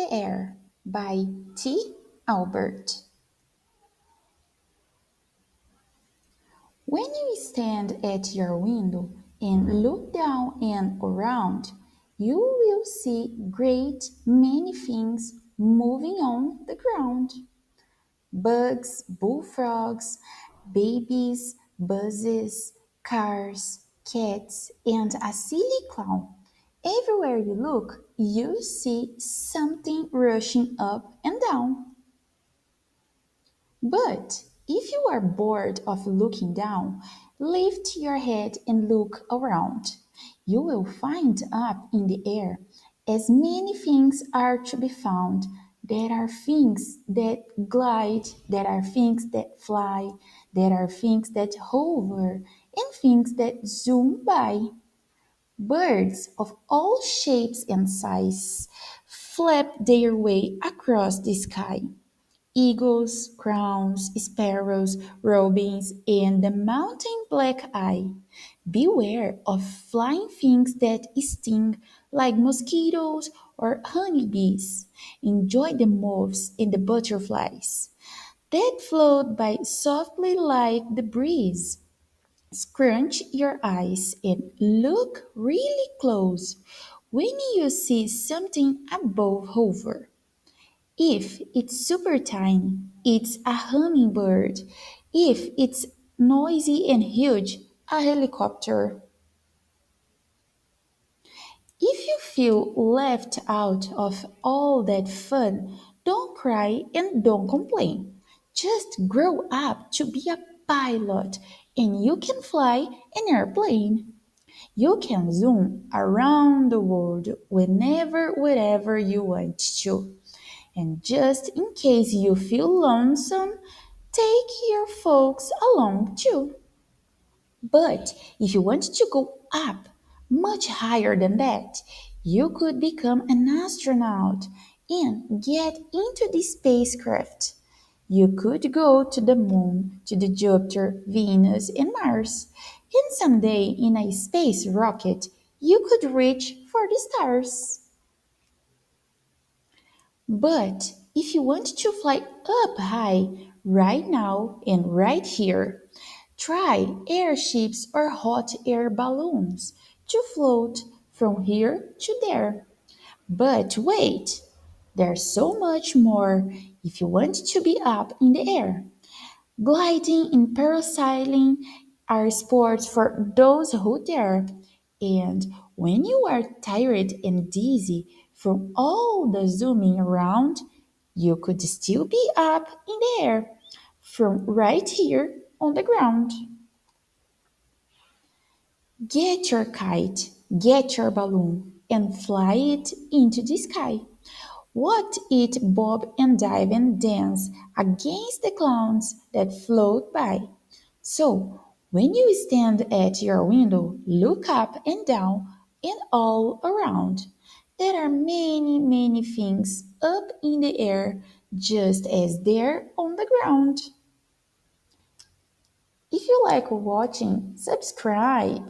the Air by T. Albert. When you stand at your window and look down and around, you will see great many things moving on the ground. Bugs, bullfrogs, babies, buses, cars, cats, and a silly clown. Everywhere you look, you see something rushing up and down. But if you are bored of looking down, lift your head and look around. You will find up in the air as many things are to be found. There are things that glide, there are things that fly, there are things that hover, and things that zoom by. Birds of all shapes and sizes flap their way across the sky. Eagles, crowns, sparrows, robins, and the mountain black eye. Beware of flying things that sting like mosquitoes or honeybees. Enjoy the moths and the butterflies that float by softly like the breeze. Scrunch your eyes and look really close when you see something above hover. If it's super tiny, it's a hummingbird. If it's noisy and huge, a helicopter. If you feel left out of all that fun, don't cry and don't complain. Just grow up to be a pilot and you can fly an airplane. You can zoom around the world whenever, wherever you want to. And just in case you feel lonesome, take your folks along too. But if you want to go up much higher than that, you could become an astronaut and get into the spacecraft. You could go to the moon, to the Jupiter, Venus, and Mars. And someday in a space rocket, you could reach for the stars. But if you want to fly up high right now and right here, try airships or hot air balloons to float from here to there. But wait, there's so much more if you want to be up in the air. Gliding and parasailing are sports for those who dare. And when you are tired and dizzy from all the zooming around, you could still be up in the air from right here on the ground. Get your kite, get your balloon, and fly it into the sky. Watch it bob and dive and dance against the clouds that float by. So, when you stand at your window, look up and down and all around. There are many, many things up in the air just as there on the ground. If you like watching, subscribe.